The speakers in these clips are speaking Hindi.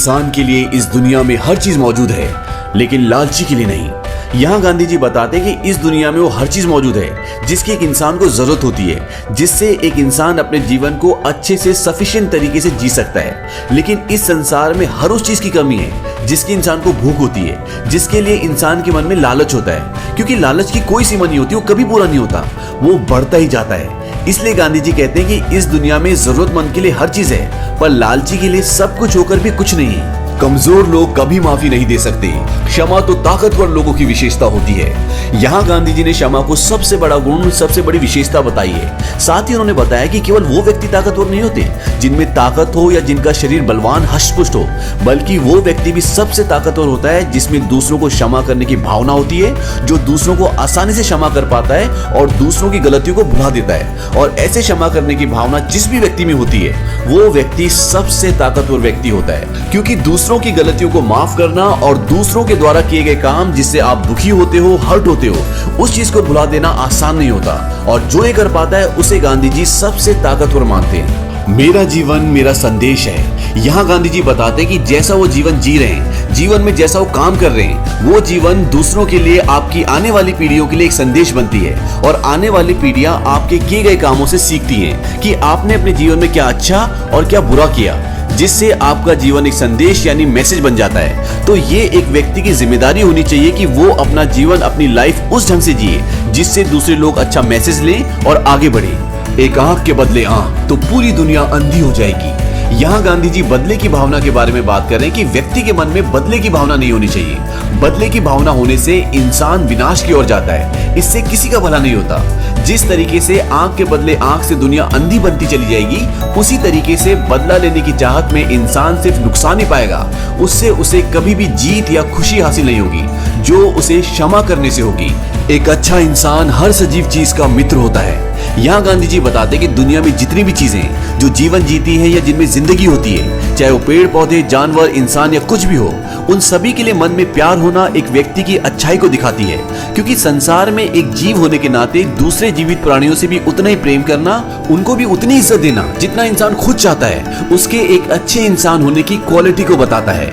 इंसान के लिए इस दुनिया में हर चीज मौजूद है, लेकिन लालची के लिए नहीं। यहाँ गांधी जी बताते हैं कि इस दुनिया में वो हर चीज मौजूद है जिसकी एक इंसान को जरूरत होती है, जिससे एक इंसान अपने जीवन को अच्छे से सफिशिएंट तरीके से जी सकता है। लेकिन इस संसार में हर उस चीज की कमी है जिसकी इंसान को भूख होती है, जिसके लिए इंसान के मन में लालच होता है, क्योंकि लालच की कोई सीमा नहीं होती, वो कभी पूरा नहीं होता, वो बढ़ता ही जाता है। इसलिए गांधी जी कहते हैं कि इस दुनिया में जरूरतमंद के लिए हर चीज है, पर लालची के लिए सब कुछ होकर भी कुछ नहीं है। कमजोर लोग कभी माफी नहीं दे सकते, क्षमा तो ताकतवर लोगों की विशेषता होती है। यहाँ गांधी जी ने क्षमा को सबसे बड़ा गुण, सबसे बड़ी विशेषता बताई है। साथ ही उन्होंने बताया कि केवल वो व्यक्ति ताकतवर नहीं होते जिनमें ताकत हो या जिनका शरीर बलवान हष्टपुष्ट हो, बल्कि वो व्यक्ति भी सबसे ताकतवर होता है जिसमें दूसरों को क्षमा करने की भावना होती है, जो दूसरों को आसानी से क्षमा कर पाता है और दूसरों की गलतियों को भुला देता है। और ऐसे क्षमा करने की भावना जिस भी व्यक्ति में होती है, वो व्यक्ति सबसे ताकतवर व्यक्ति होता है, क्योंकि दूसरों की गलतियों को माफ करना और दूसरों के द्वारा किए गए काम जिससे आप दुखी होते हो, हर्ट होते हो, उस चीज को भुला देना आसान नहीं होता। और जो ये कर पाता है उसे गांधी जी सबसे ताकतवर मानते हैं। मेरा जीवन मेरा संदेश है। यहाँ गांधी जी बताते हैं कि जैसा वो जीवन जी रहे हैं, जीवन में जैसा वो काम कर रहे हैं, वो जीवन दूसरों के लिए, आपकी आने वाली पीढ़ियों के लिए एक संदेश बनती है। और आने वाली पीढ़ियां आपके किए गए कामों से सीखती हैं कि आपने अपने जीवन में क्या अच्छा और क्या बुरा किया, जिससे आपका जीवन एक संदेश यानी मैसेज बन जाता है। तो ये एक व्यक्ति की जिम्मेदारी होनी चाहिए कि वो अपना जीवन, अपनी लाइफ उस ढंग से जिए जिससे दूसरे लोग अच्छा मैसेज लें और आगे बढ़े। एक आंख के बदले आंख तो पूरी दुनिया अंधी हो जाएगी। यहाँ गांधी जी बदले की भावना के बारे में बात कर रहे हैं कि व्यक्ति के मन में बदले की भावना नहीं होनी चाहिए। बदले की भावना होने से इंसान विनाश की ओर जाता है, इससे किसी का भला नहीं होता। जिस तरीके से आंख के बदले आंख से दुनिया अंधी बनती चली जाएगी, उसी तरीके से बदला लेने की चाहत में इंसान सिर्फ नुकसान ही पाएगा। उससे उसे कभी भी जीत या खुशी हासिल नहीं होगी, जो उसे क्षमा करने से होगी। एक अच्छा इंसान हर सजीव चीज का मित्र होता है। यहाँ गांधी जी बताते हैं कि दुनिया में जितनी भी चीजें जो जीवन जीती है या जिनमें जिंदगी होती है, चाहे वो पेड़ पौधे, जानवर, इंसान या कुछ भी हो, उन सभी के लिए मन में प्यार होना एक व्यक्ति की अच्छाई को दिखाती है। क्योंकि संसार में एक जीव होने के नाते दूसरे जीवित प्राणियों से भी उतना ही प्रेम करना, उनको भी उतनी इज्जत देना जितना इंसान खुद चाहता है, उसके एक अच्छे इंसान होने की क्वालिटी को बताता है।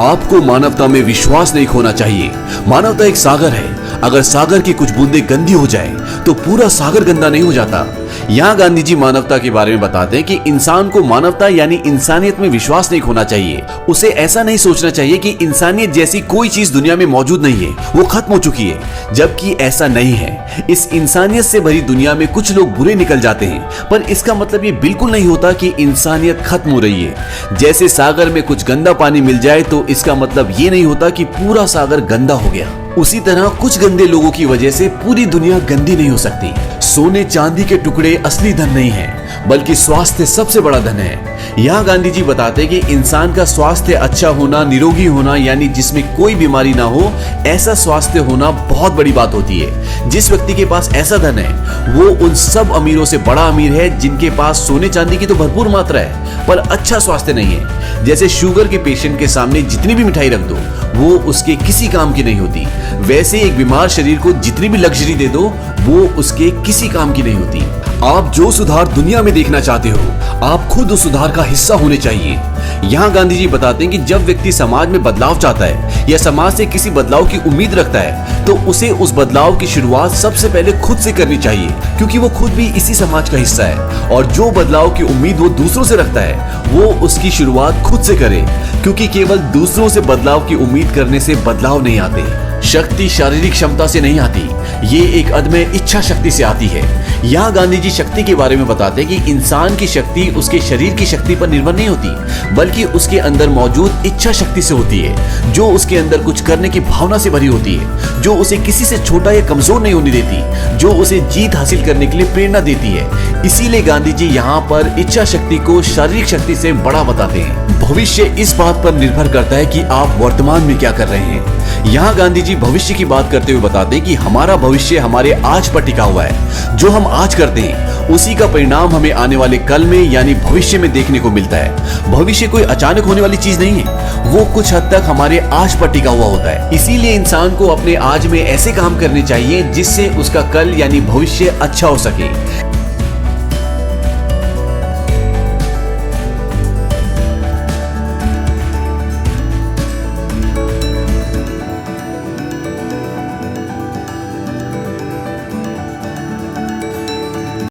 आपको मानवता में विश्वास नहीं खोना चाहिए। मानवता एक सागर है, अगर सागर की कुछ बूंदें गंदी हो जाए तो पूरा सागर गंदा नहीं हो जाता। यहाँ गांधी जी मानवता के बारे में बताते हैं कि इंसान को मानवता यानी इंसानियत में विश्वास नहीं खोना चाहिए। उसे ऐसा नहीं सोचना चाहिए कि इंसानियत जैसी कोई चीज दुनिया में मौजूद नहीं है, वो खत्म हो चुकी है, जबकि ऐसा नहीं है। इस इंसानियत से भरी दुनिया में कुछ लोग बुरे निकल जाते हैं, पर इसका मतलब ये बिल्कुल नहीं होता कि इंसानियत खत्म हो रही है। जैसे सागर में कुछ गंदा पानी मिल जाए तो इसका मतलब ये नहीं होता कि पूरा सागर गंदा हो गया। उसी तरह कुछ गंदे लोगों की वजह से पूरी दुनिया गंदी नहीं हो सकती। सोने चांदी के टुकड़े असली धन नहीं है, बल्कि स्वास्थ्य सबसे बड़ा धन है। यहाँ गांधी जी बताते हैं कि इंसान का स्वास्थ्य अच्छा होना, निरोगी होना, यानी जिसमें कोई बीमारी ना हो, ऐसा स्वास्थ्य होना बहुत बड़ी बात होती है। जिस व्यक्ति के पास ऐसा धन है, वो उन सब अमीरों से बड़ा अमीर है जिनके पास सोने चांदी की तो भरपूर मात्रा है, पर अच्छा स्वास्थ्य नहीं है। जैसे शुगर के पेशेंट के सामने जितनी भी मिठाई रख दो, वो उसके किसी काम की नहीं होती, वैसे एक बीमार शरीर को जितनी भी लग्जरी दे दो, वो उसके किसी काम की नहीं होती। आप जो सुधार दुनिया में देखना चाहते हो, आप खुद उस सुधार का हिस्सा होने चाहिए। यहाँ गांधी जी बताते हैं कि जब व्यक्ति समाज में बदलाव चाहता है या समाज से किसी बदलाव की उम्मीद रखता है, तो उसे उस बदलाव की शुरुआत सबसे पहले खुद से करनी चाहिए, क्योंकि वो खुद भी इसी समाज का हिस्सा है। और जो बदलाव की उम्मीद वो दूसरों से रखता है, वो उसकी शुरुआत खुद से करे, क्योंकि केवल दूसरों से बदलाव की उम्मीद करने से बदलाव नहीं आते। शक्ति शारीरिक क्षमता से नहीं आती, ये एक अदम्य इच्छा शक्ति से आती है। यहाँ गांधी जी शक्ति के बारे में बताते हैं कि इंसान की शक्ति उसके शरीर की शक्ति पर निर्भर नहीं होती, बल्कि उसके अंदर मौजूद इच्छा शक्ति से होती है, जो उसके अंदर कुछ करने की भावना से भरी होती है, जो उसे किसी से छोटा या कमजोर नहीं होने देती, जो उसे जीत हासिल करने के लिए प्रेरणा देती है। इसीलिए गांधी जी यहाँ पर इच्छा शक्ति को शारीरिक शक्ति से बड़ा बताते हैं। भविष्य इस बात पर निर्भर करता है कि आप वर्तमान में क्या कर रहे हैं। यहाँ गांधी जी भविष्य की बात करते हुए बताते हैं कि हमारा भविष्य हमारे आज पर टिका हुआ है। जो हम आज करते हैं, उसी का परिणाम हमें आने वाले कल में यानी भविष्य में देखने को मिलता है। भविष्य कोई अचानक होने वाली चीज नहीं है, वो कुछ हद तक हमारे आज पर टिका हुआ होता है। इसीलिए इंसान को अपने आज में ऐसे काम करने चाहिए जिससे उसका कल यानी भविष्य अच्छा हो सके।